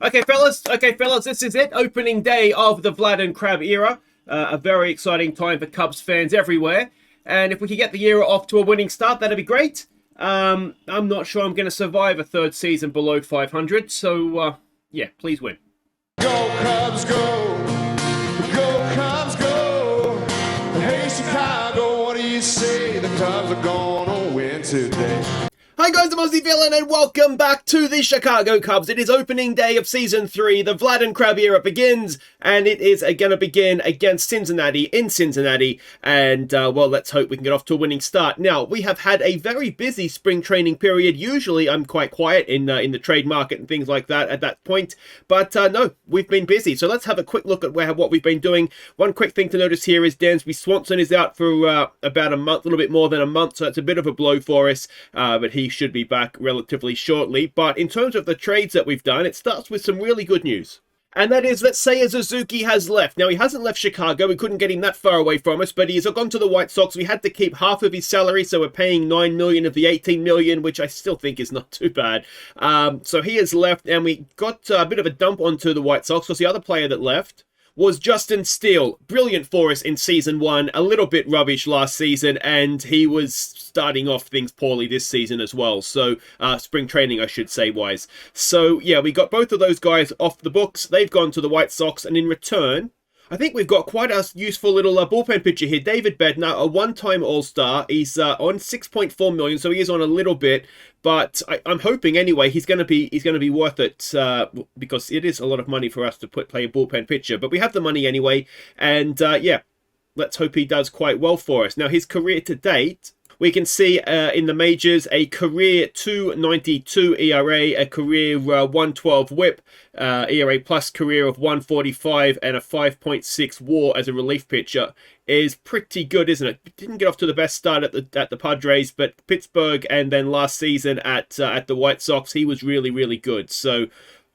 Okay, fellas, this is it. Opening day of the Vlad and Crabbe era. A very exciting time for Cubs fans everywhere. And if we could get the era off to a winning start, that'd be great. I'm not sure I'm going to survive a third season below 500. So, yeah, please win. Go Cubs, go! Go Cubs, go! Hey Chicago, what do you say? The Cubs are gonna win today. Hi guys, I'm Aussie Villain and welcome back to the Chicago Cubs. It is opening day of Season 3. The Vlad and Crabbe era begins, and it is going to begin against Cincinnati in Cincinnati. And, well, let's hope we can get off to a winning start. Now, we have had a very busy spring training period. Usually, I'm quite quiet in the trade market and things like that at that point. But, no, we've been busy. So let's have a quick look at what we've been doing. One quick thing to notice here is Dansby Swanson is out for about a month, a little bit more than a month. So that's a bit of a blow for us. But he should be back relatively shortly. But in terms of the trades that we've done, it starts with some really good news. And that is, let's say Suzuki has left. Now, he hasn't left Chicago. We couldn't get him that far away from us, but he's gone to the White Sox. We had to keep half of his salary, so we're paying $9 million of the $18 million, which I still think is not too bad. So he has left, and we got a bit of a dump onto the White Sox, because the other player that left was Justin Steele. Brilliant for us in Season 1, a little bit rubbish last season, and he was starting off things poorly this season as well. So, spring training, I should say, wise. So, yeah, we got both of those guys off the books. They've gone to the White Sox, and in return, I think we've got quite a useful little bullpen pitcher here. David Bednar, a one-time All-Star. He's on $6.4 million, so he is on a little bit. But I'm hoping anyway he's going to be worth it because it is a lot of money for us to play a bullpen pitcher. But we have the money anyway, and yeah, let's hope he does quite well for us. Now his career to date, we can see in the majors a career 2.92 ERA, a career 1.12 WHIP, ERA plus career of 1.45, and a 5.6 WAR as a relief pitcher is pretty good, isn't it? Didn't get off to the best start at the Padres, but Pittsburgh and then last season at the White Sox, he was really, really good. So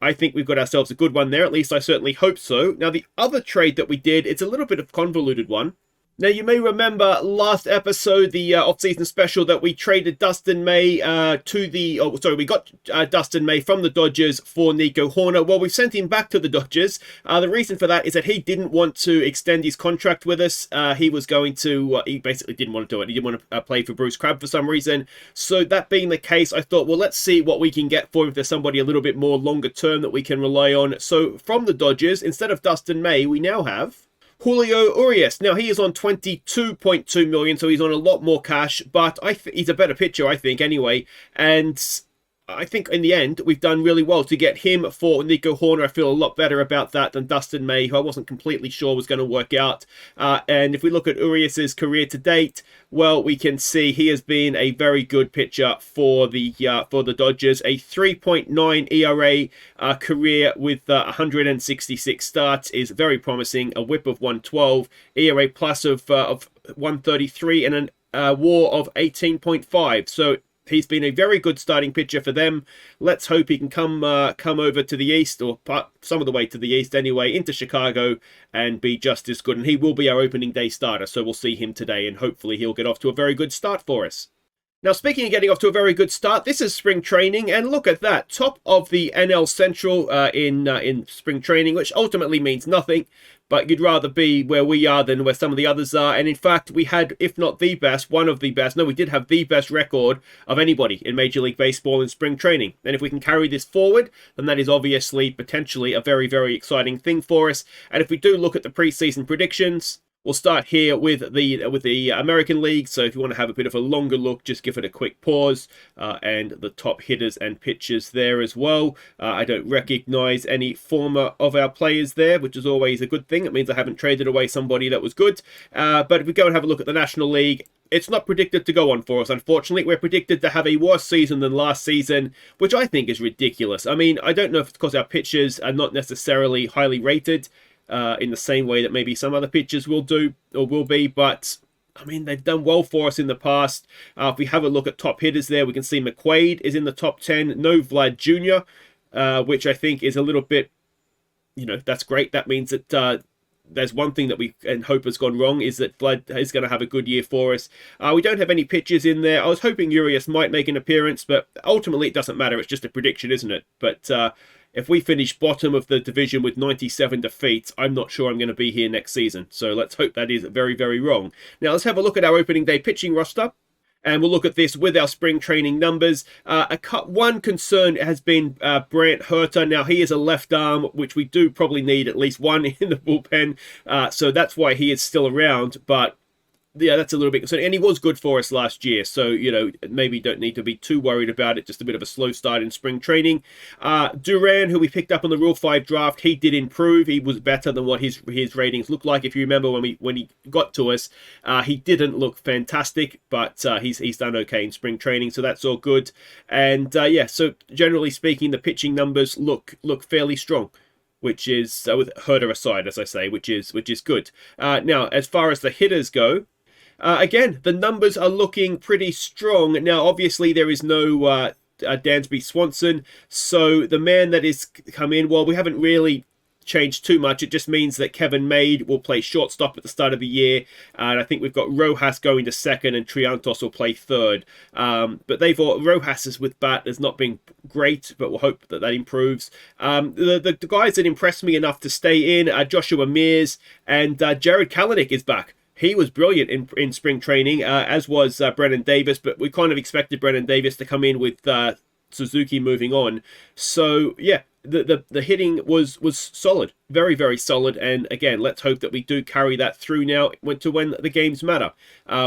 I think we've got ourselves a good one there. At least I certainly hope so. Now the other trade that we did, it's a little bit of a convoluted one. Now, you may remember last episode, the off-season special, that we traded Dustin May we got Dustin May from the Dodgers for Nico Hoerner. Well, we sent him back to the Dodgers. The reason for that is that he didn't want to extend his contract with us. He was going to, he basically didn't want to do it. He didn't want to play for Bruce Crabbe for some reason. So that being the case, I thought, well, let's see what we can get for him if there's somebody a little bit more longer term that we can rely on. So from the Dodgers, instead of Dustin May, we now have Julio Urias. Now, he is on $22.2 million, so he's on a lot more cash, but he's a better pitcher, I think, anyway. And I think in the end, we've done really well to get him for Nico Hoerner. I feel a lot better about that than Dustin May, who I wasn't completely sure was going to work out. And if we look at Urias's career to date, well, we can see he has been a very good pitcher for the Dodgers. A 3.9 ERA career with 166 starts is very promising. A WHIP of 112, ERA plus of 133, and a WAR of 18.5. So he's been a very good starting pitcher for them. Let's hope he can come over to the east, or some of the way to the east anyway, into Chicago and be just as good. And he will be our opening day starter, so we'll see him today, and hopefully he'll get off to a very good start for us. Now, speaking of getting off to a very good start, this is spring training, and look at that. Top of the NL Central in spring training, which ultimately means nothing, but you'd rather be where we are than where some of the others are. And in fact, we had, if not the best, one of the best, no, we did have the best record of anybody in Major League Baseball in spring training. And if we can carry this forward, then that is obviously potentially a very, very exciting thing for us. And if we do look at the preseason predictions, we'll start here with the American League. So if you want to have a bit of a longer look, just give it a quick pause. And the top hitters and pitchers there as well. I don't recognize any former of our players there, which is always a good thing. It means I haven't traded away somebody that was good. But if we go and have a look at the National League, it's not predicted to go on for us, unfortunately. We're predicted to have a worse season than last season, which I think is ridiculous. I mean, I don't know if it's because our pitchers are not necessarily highly rated, in the same way that maybe some other pitchers will do or will be, but I mean, they've done well for us in the past. If we have a look at top hitters there, we can see McQuaid is in the top 10, no Vlad Jr., which I think is a little bit, that's great. That means that there's one thing that we and hope has gone wrong, is that Vlad is going to have a good year for us. We don't have any pitchers in there. I was hoping Urias might make an appearance, but ultimately it doesn't matter. It's just a prediction, isn't it? But if we finish bottom of the division with 97 defeats, I'm not sure I'm going to be here next season. So let's hope that is very, very wrong. Now let's have a look at our opening day pitching roster. And we'll look at this with our spring training numbers. One concern has been Brant Herter. Now, he is a left arm, which we do probably need at least one in the bullpen. So that's why he is still around. But yeah, that's a little bit concerning. And he was good for us last year. So, you know, maybe don't need to be too worried about it. Just a bit of a slow start in spring training. Duran, who we picked up on the Rule 5 draft, he did improve. He was better than what his ratings looked like. If you remember when he got to us, he didn't look fantastic, but he's done okay in spring training. So that's all good. And yeah, so generally speaking, the pitching numbers look fairly strong, which is, with Herter aside, as I say, which is good. Now, as far as the hitters go, again, the numbers are looking pretty strong. Now, obviously, there is no Dansby Swanson, so the man that is come in, well, we haven't really changed too much. It just means that Kevin Made will play shortstop at the start of the year, and I think we've got Rojas going to second, and Triantos will play third. But Rojas with bat has not been great, but we'll hope that improves. The guys that impressed me enough to stay in, Joshua Mears and Jared Kalanick is back. He was brilliant in spring training, as was Brennan Davis, but we kind of expected Brennan Davis to come in with Suzuki moving on. So, yeah, the hitting was solid, very, very solid. And again, let's hope that we do carry that through now to when the games matter.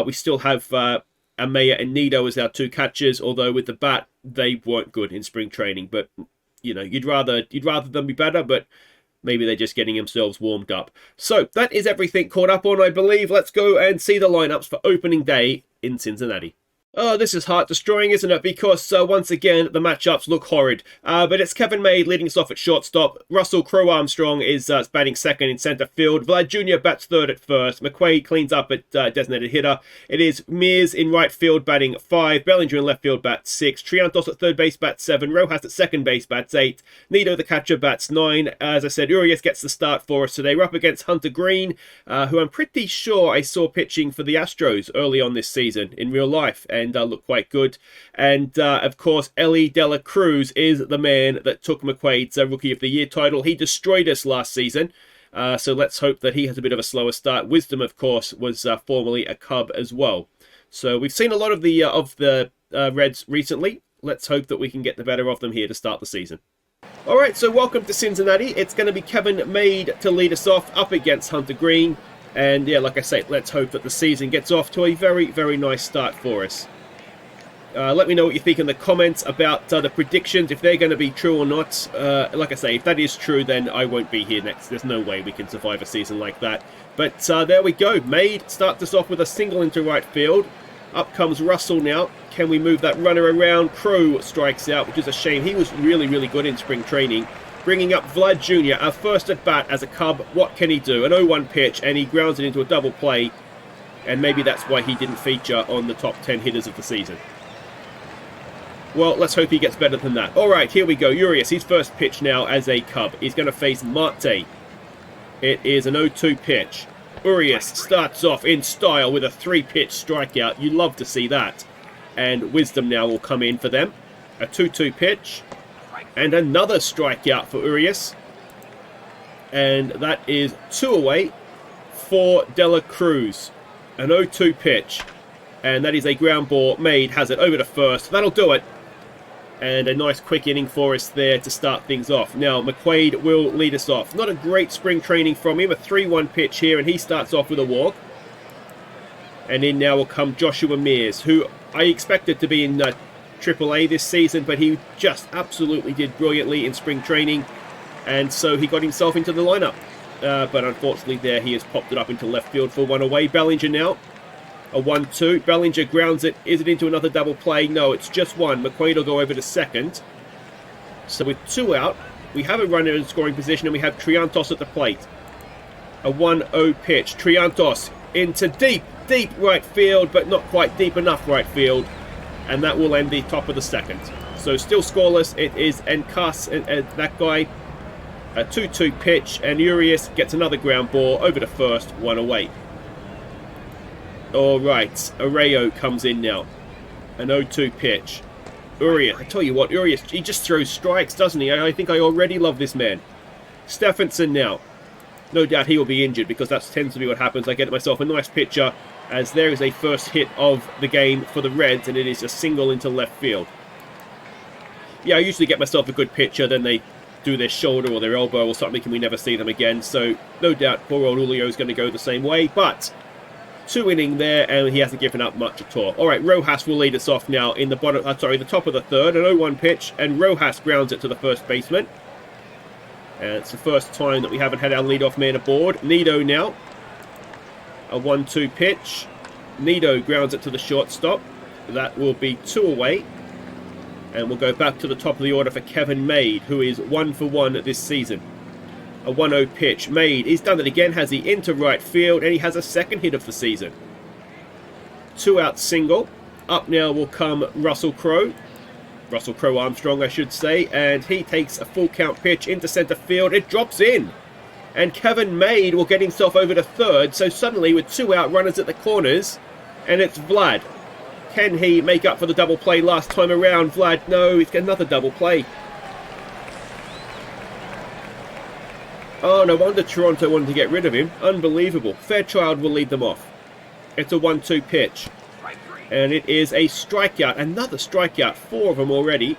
We still have Amaya and Nido as our two catchers, although with the bat, they weren't good in spring training. But, you know, you'd rather them be better, but maybe they're just getting themselves warmed up. So that is everything caught up on, I believe. Let's go and see the lineups for opening day in Cincinnati. Oh, this is heart-destroying, isn't it? Because, once again, the matchups look horrid. But it's Kevin Made leading us off at shortstop. Russell Crow Armstrong is batting second in center field. Vlad Jr. bats third at first. McQuaid cleans up at designated hitter. It is Mears in right field batting 5. Bellinger in left field bats 6. Triantos at third base bats 7. Rojas at second base bats 8. Nido, the catcher, bats 9. As I said, Urias gets the start for us today. We're up against Hunter Green, who I'm pretty sure I saw pitching for the Astros early on this season in real life. And look quite good. And of course, Ellie De La Cruz is the man that took McQuaid's Rookie of the Year title. He destroyed us last season. So let's hope that he has a bit of a slower start. Wisdom, of course, was formerly a Cub as well. So we've seen a lot of the Reds recently. Let's hope that we can get the better of them here to start the season. All right, so welcome to Cincinnati. It's going to be Kevin Made to lead us off up against Hunter Green. And yeah, like I say, let's hope that the season gets off to a very, very nice start for us. Let me know what you think in the comments about the predictions, if they're going to be true or not. Like I say, if that is true, then I won't be here next. There's no way we can survive a season like that. But there we go. Made starts us off with a single into right field. Up comes Russell now. Can we move that runner around? Crow strikes out, which is a shame. He was really, really good in spring training. Bringing up Vlad Jr., our first at bat as a Cub. What can he do? An 0-1 pitch, and he grounds it into a double play. And maybe that's why he didn't feature on the top 10 hitters of the season. Well, let's hope he gets better than that. All right, here we go. Urias, his first pitch now as a Cub. He's going to face Marte. It is an 0-2 pitch. Urias starts off in style with a 3-pitch strikeout. You love to see that. And Wisdom now will come in for them. A 2-2 pitch. And another strikeout for Urias. And that is 2 away for De La Cruz. An 0-2 pitch. And that is a ground ball. Made has it over to first. That'll do it. And a nice quick inning for us there to start things off. Now, McQuaid will lead us off. Not a great spring training from him. A 3-1 pitch here, and he starts off with a walk. And in now will come Joshua Mears, who I expected to be in AAA this season, but he just absolutely did brilliantly in spring training. And so he got himself into the lineup. But unfortunately there, he has popped it up into left field for 1 away. Bellinger now. A 1-2. Bellinger grounds it. Is it into another double play? No, it's just 1. McQuaid will go over to second. So with 2 out, we have a runner in scoring position, and we have Triantos at the plate. A 1-0 pitch. Triantos into deep right field, but not quite deep enough right field. And that will end the top of the second. So still scoreless. It is Encas, that guy. A 2-2 pitch, and Urias gets another ground ball over to first, 1 away. All right, Arreo comes in now. An 0-2 pitch. Urias, I tell you what, Urias, he just throws strikes, doesn't he? I think I already love this man. Stephenson now. No doubt he will be injured because that tends to be what happens. I get myself a nice picture as there is a first hit of the game for the Reds, and it is a single into left field. Yeah, I usually get myself a good picture, then they do their shoulder or their elbow or something and we never see them again. So no doubt poor old Julio is going to go the same way, but 2 inning there and he hasn't given up much at all. All right, Rojas will lead us off now in the the top of the third, an 0-1 pitch, and Rojas grounds it to the first baseman. And it's the first time that we haven't had our leadoff man aboard. Nido now, a 1-2 pitch. Nido grounds it to the shortstop. That will be 2 away. And we'll go back to the top of the order for Kevin Made, who is 1 for 1 this season. A 1-0 pitch. Made, he's done it again, has the into right field, and he has a second hit of the season. 2-out single. Up now will come Russell Crowe Armstrong, I should say, and he takes a full count pitch into centre field. It drops in. And Kevin Made will get himself over to third, so suddenly with 2 out runners at the corners, and it's Vlad. Can he make up for the double play last time around? Vlad, no, he's got another double play. Oh, no wonder Toronto wanted to get rid of him. Unbelievable. Fairchild will lead them off. It's a 1-2 pitch. And it is a strikeout. Another strikeout. 4 of them already.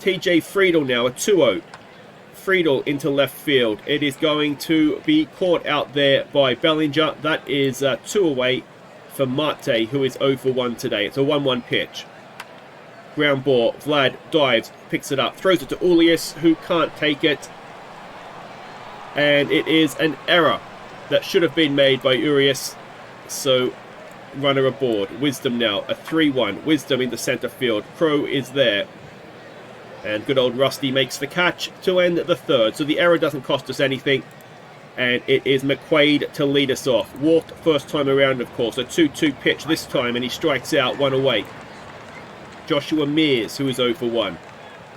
TJ Friedel now, a 2-0. Friedel into left field. It is going to be caught out there by Bellinger. That is 2 away for Marte, who is 0 for 1 today. It's a 1-1 pitch. Ground ball. Vlad dives, picks it up, throws it to Urias, who can't take it. And it is an error that should have been made by Urias. So, runner aboard. Wisdom now, a 3-1. Wisdom into centre field. Crowe is there. And good old Rusty makes the catch to end the third. So the error doesn't cost us anything. And it is McQuaid to lead us off. Walked first time around, of course. A 2-2 pitch this time, and he strikes out, 1 away. Joshua Mears, who is 0 for 1.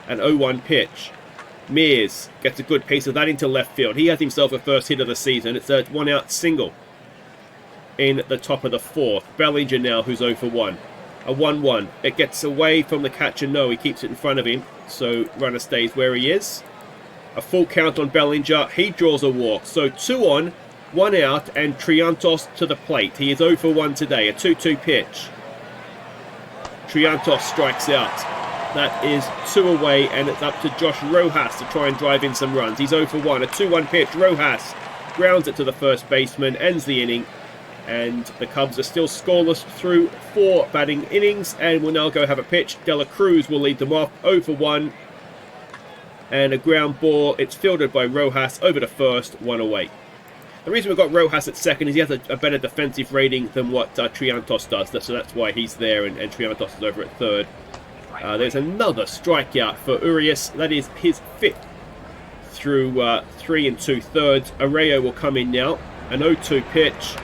An 0-1 pitch. Mears gets a good piece of that into left field. He has himself a first hit of the season. It's a 1-out single in the top of the fourth. Bellinger now, who's 0 for 1. A 1-1. It gets away from the catcher. No, he keeps it in front of him. So runner stays where he is. A full count on Bellinger. He draws a walk. So 2 on, 1 out, and Triantos to the plate. He is 0 for 1 today. A 2-2 pitch. Triantos strikes out. That is 2 away, and it's up to Josh Rojas to try and drive in some runs. He's 0 for 1. A 2-1 pitch. Rojas grounds it to the first baseman, ends the inning. And the Cubs are still scoreless through 4 batting innings, and will now go have a pitch. Dela Cruz will lead them off, 0 for 1. And a ground ball. It's fielded by Rojas over to first, 1 away. The reason we've got Rojas at second is he has a better defensive rating than what Triantos does. So that's why he's there, and Triantos is over at third. There's another strikeout for Urias. That is his 5th through 3 2/3. Arroyo will come in now. An 0-2 pitch.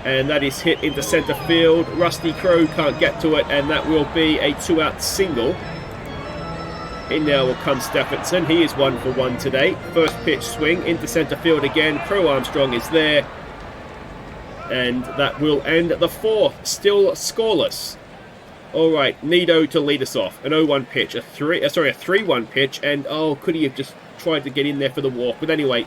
And that is hit into centre field. Rusty Crowe can't get to it, and that will be a 2-out single. In now will come Stephenson. He is 1 for 1 today. First pitch swing into centre field again. Crowe Armstrong is there. And that will end the fourth. Still scoreless. All right, Nido to lead us off. An 0-1 pitch. A 3-1 pitch. And, oh, could he have just tried to get in there for the walk? But anyway,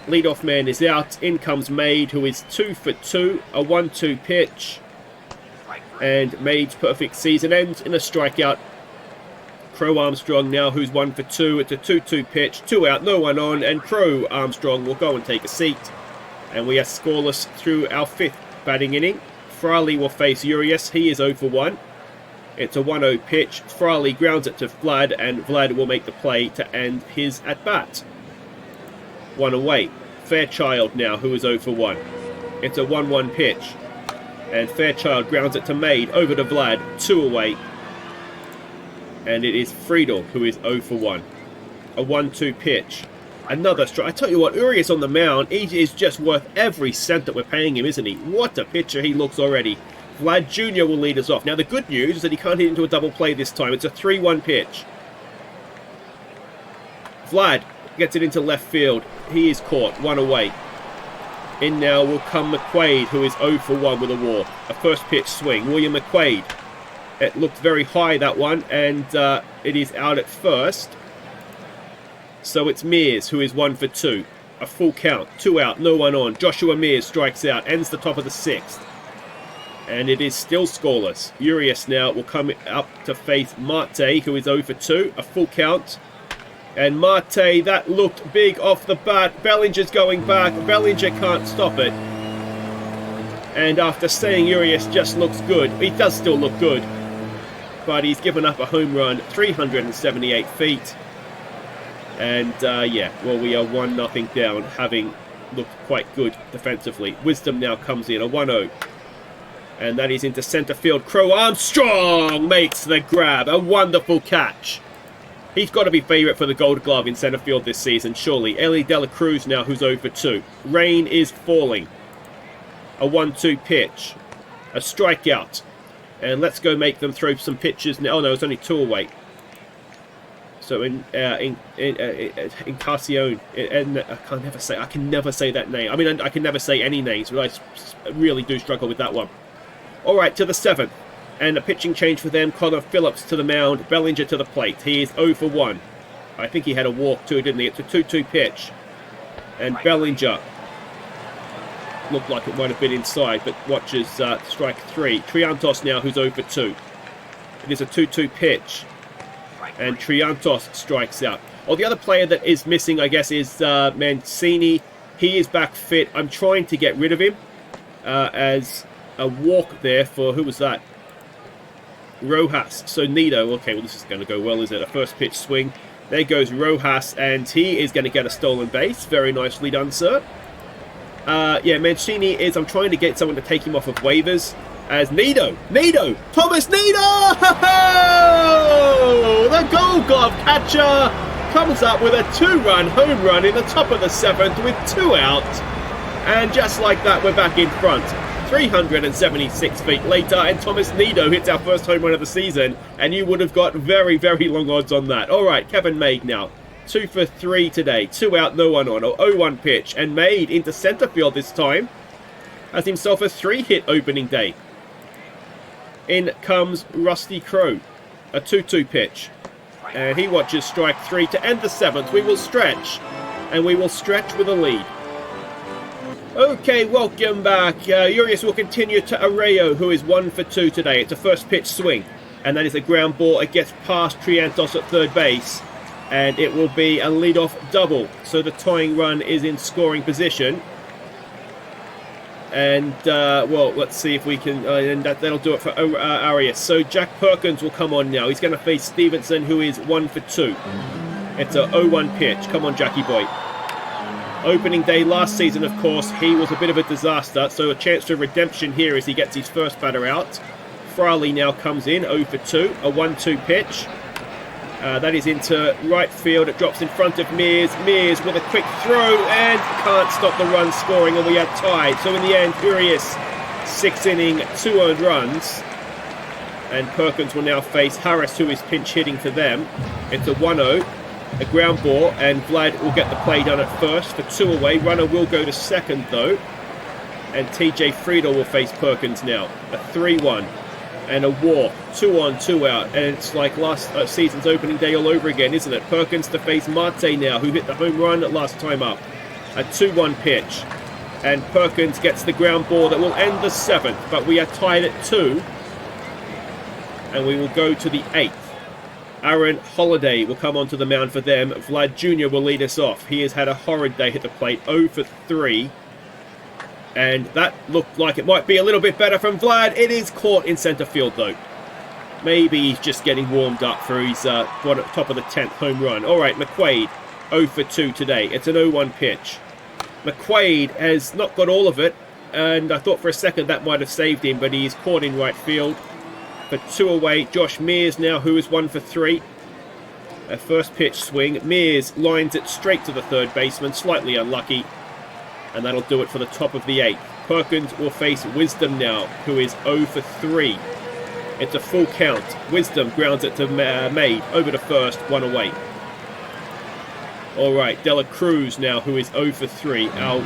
leadoff man is out. In comes Made, who is 2 for 2. A 1-2 pitch. And Made's perfect season ends in a strikeout. Crowe Armstrong now, who's 1 for 2. It's a 2-2 pitch. 2 out, no one on. And Crowe Armstrong will go and take a seat. And we are scoreless through our 5th batting inning. Farley will face Urias. He is 0 for 1. It's a 1-0 pitch. Farley grounds it to Vlad, and Vlad will make the play to end his at-bat. 1 away. Fairchild now, who is 0 for 1. It's a 1-1 pitch. And Fairchild grounds it to Made, over to Vlad, 2 away. And it is Friedel, who is 0 for 1. A 1-2 pitch. Another strike. I tell you what, Urias on the mound, he is just worth every cent that we're paying him, isn't he? What a pitcher he looks already. Vlad Jr. will lead us off. Now, the good news is that he can't hit into a double play this time. It's a 3-1 pitch. Vlad gets it into left field. He is caught, 1 away. In now will come McQuaid, who is 0 for 1 with a walk. A first pitch swing. William McQuaid It looked very high, that one, and it is out at first. So it's Mears, who is 1 for 2. A full count, 2 out, no one on. Joshua Mears strikes out, ends the top of the 6th. And it is still scoreless. Urias now will come up to face Marte, who is 0 for 2. A full count. And Marte, that looked big off the bat. Bellinger's going back. Bellinger can't stop it. And after saying Urias just looks good, he does still look good. But he's given up a home run, 378 feet. And yeah, well, we are 1-0 down, having looked quite good defensively. Wisdom now comes in, a 1-0. And that is into centre field. Crow Armstrong makes the grab. A wonderful catch. He's got to be favourite for the Gold Glove in centre field this season, surely. Ellie De La Cruz now, who's 0 for 2. Rain is falling. A 1-2 pitch. A strikeout. And let's go make them throw some pitches now. Oh no, it's only 2 away. So Encarnacion, I can never say that name. I mean, I can never say any names, but I really do struggle with that one. All right, to the 7th, and a pitching change for them. Connor Phillips to the mound, Bellinger to the plate. He is 0 for 1. I think he had a walk too, didn't he? It's a 2-2 pitch, and Bellinger looked like it might have been inside, but watches strike 3. Triantos now, who's 0 for 2. It is a 2-2 pitch. And Triantos strikes out. Oh, the other player that is missing, I guess, is Mancini. He is back fit. I'm trying to get rid of him as a walk there for, who was that? Rojas. So Nido. Okay, well, this is going to go well, is it? A first pitch swing. There goes Rojas, and he is going to get a stolen base. Very nicely done, sir. Yeah, Mancini is, I'm trying to get someone to take him off of waivers. As Nido, Thomas Nido! The Gold Glove catcher comes up with a 2-run home run in the top of the 7th with 2 out. And just like that, we're back in front. 376 feet later, and Thomas Nido hits our first home run of the season, and you would have got very, very long odds on that. All right, Kevin Maid now. 2 for 3 today. 2 out, no one on. 0-1 pitch, and Maid into centre field this time. Has himself a 3-hit opening day. In comes Rusty Crowe, a 2-2 pitch, and he watches strike 3 to end the 7th. We will stretch, and we will stretch with a lead. Okay, welcome back. Urias will continue to Arroyo, who is 1 for 2 today. It's a first pitch swing, and that is a ground ball. It gets past Triantos at third base, and it will be a leadoff double. So the tying run is in scoring position. And, well, let's see if we can, and that'll do it for Arias. So Jack Perkins will come on now. He's going to face Stevenson, who is 1 for 2. It's a 0-1 pitch. Come on, Jackie boy. Opening day last season, of course, he was a bit of a disaster, so a chance for redemption here as he gets his first batter out. Farley now comes in, 0 for 2, a 1-2 pitch. That is into right field. It drops in front of Mears. Mears with a quick throw and can't stop the run scoring, and we are tied. So in the end, Urias, 6th inning, 2 earned runs. And Perkins will now face Harris, who is pinch hitting for them. It's a 1-0, a ground ball, and Vlad will get the play done at first for 2 away. Runner will go to second, though. And TJ Friedel will face Perkins now. A 3-1. And a walk, 2 on, 2 out, and it's like last season's opening day all over again, isn't it? Perkins to face Marte now, who hit the home run last time up. A 2-1 pitch, and Perkins gets the ground ball that will end the 7th, but we are tied at 2, and we will go to the 8th. Aaron Holiday will come onto the mound for them. Vlad Jr. will lead us off. He has had a horrid day at the plate, 0 for 3. And that looked like it might be a little bit better from Vlad. It is caught in centre field, though. Maybe he's just getting warmed up for his top of the 10th home run. All right, McQuaid, 0 for 2 today. It's an 0-1 pitch. McQuaid has not got all of it, and I thought for a second that might have saved him, but he's caught in right field. For 2 away, Josh Mears now, who is 1 for 3. A first pitch swing. Mears lines it straight to the third baseman, slightly unlucky. And that'll do it for the top of the 8th. Perkins will face Wisdom now, who is 0 for 3. It's a full count. Wisdom grounds it to Maid, over to first, 1 away. All right, De La Cruz now, who is 0 for 3. Our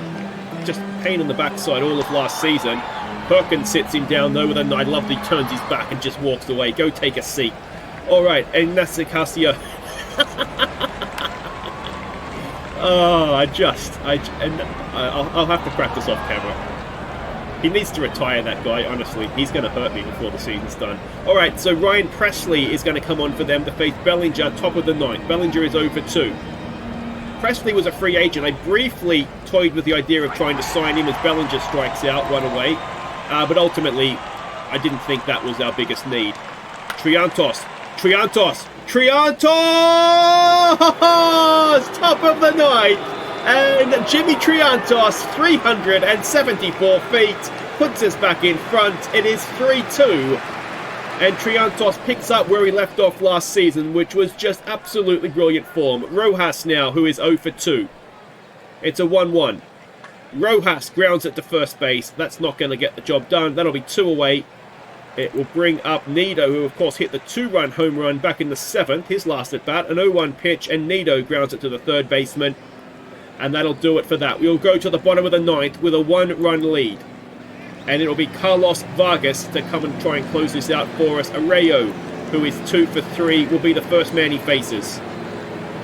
just pain in the backside all of last season. Perkins sits him down though with a I love that he turns his back and just walks away. Go take a seat. All right, Ignacio Castillo. Oh, I'll have to practice off camera. He needs to retire, that guy, honestly. He's going to hurt me before the season's done. All right, so Ryan Presley is going to come on for them to face Bellinger, top of the ninth. Bellinger is 0-2. Presley was a free agent. I briefly toyed with the idea of trying to sign him as Bellinger strikes out, one away. But ultimately, I didn't think that was our biggest need. Triantos! Top of the ninth! And Jimmy Triantos, 374 feet, puts us back in front. It is 3-2. And Triantos picks up where he left off last season, which was just absolutely brilliant form. Rojas now, who is 0-2. It's a 1-1. Rojas grounds it to first base. That's not going to get the job done. That'll be 2 away. It will bring up Nido, who of course hit the 2-run home run back in the 7th, his last at bat. An 0-1 pitch, and Nido grounds it to the third baseman. And that'll do it for that. We'll go to the bottom of the ninth with a 1-run lead. And it'll be Carlos Vargas to come and try and close this out for us. Arroyo, who is 2-for-3, will be the first man he faces.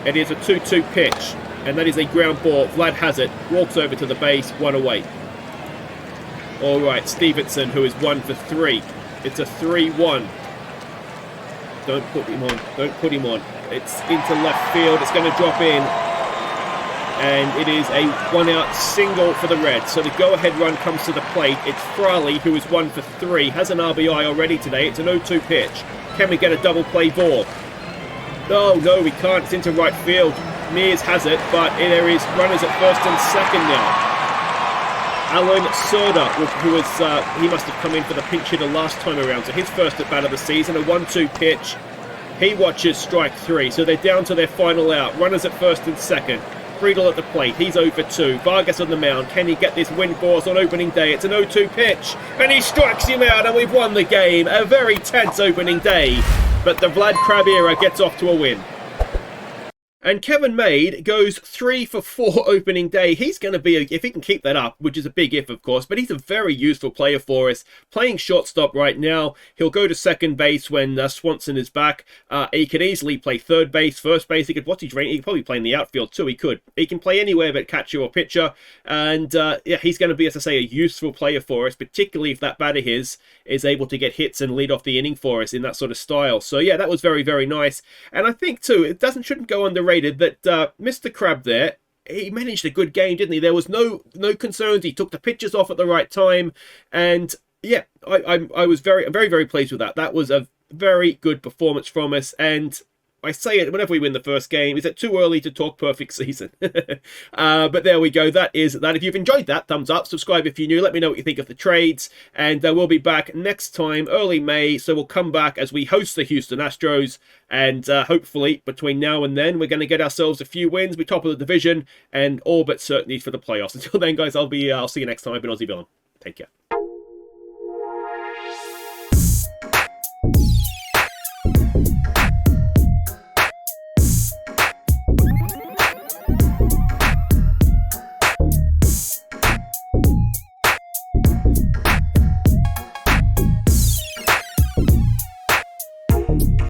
It is a 2-2 pitch, and that is a ground ball. Vlad has it, walks over to the base, 1 away. All right, Stevenson, who is 1-for-3. It's a 3-1. Don't put him on. It's into left field. It's going to drop in. And it is a 1-out single for the Reds. So the go-ahead run comes to the plate. It's Frawley, who is 1-for-3. Has an RBI already today. It's an 0-2 pitch. Can we get a double play ball? Oh, no, we can't. It's into right field. Mears has it, but there is runners at first and second now. Alan Serda, who was, he must have come in for the pinch hitter last time around. So his first at bat of the season, a 1-2 pitch. He watches strike 3. So they're down to their final out. Runners at first and second. Friedel at the plate, he's 0-2. Vargas on the mound, can he get this win for us on opening day? It's an 0-2 pitch, and he strikes him out, and we've won the game. A very tense opening day, but the Vlad Crabbe era gets off to a win. And Kevin Maid goes 3-for-4 opening day. He's going to be, if he can keep that up, which is a big if, of course, but he's a very useful player for us. Playing shortstop right now. He'll go to second base when Swanson is back. He could easily play third base, first base. What's his range? He could probably play in the outfield too. He can play anywhere but catcher or pitcher. And yeah, he's going to be, as I say, a useful player for us, particularly if that batter his is able to get hits and lead off the inning for us in that sort of style. So yeah, that was very, very nice. And I think too, it shouldn't go underrated that Mr. Crabbe there, he managed a good game, didn't he? There was no concerns. He took the pitches off at the right time, and yeah, I was very, very, very pleased with that. That was a very good performance from us, and I say it whenever we win the first game. Is it too early to talk perfect season? But there we go. That is that. If you've enjoyed that, thumbs up. Subscribe if you're new. Let me know what you think of the trades. And we'll be back next time, early May. So we'll come back as we host the Houston Astros. And hopefully, between now and then, we're going to get ourselves a few wins. We're top of the division and all but certainty for the playoffs. Until then, guys, I'll see you next time. I've been Aussie Villain. Take care.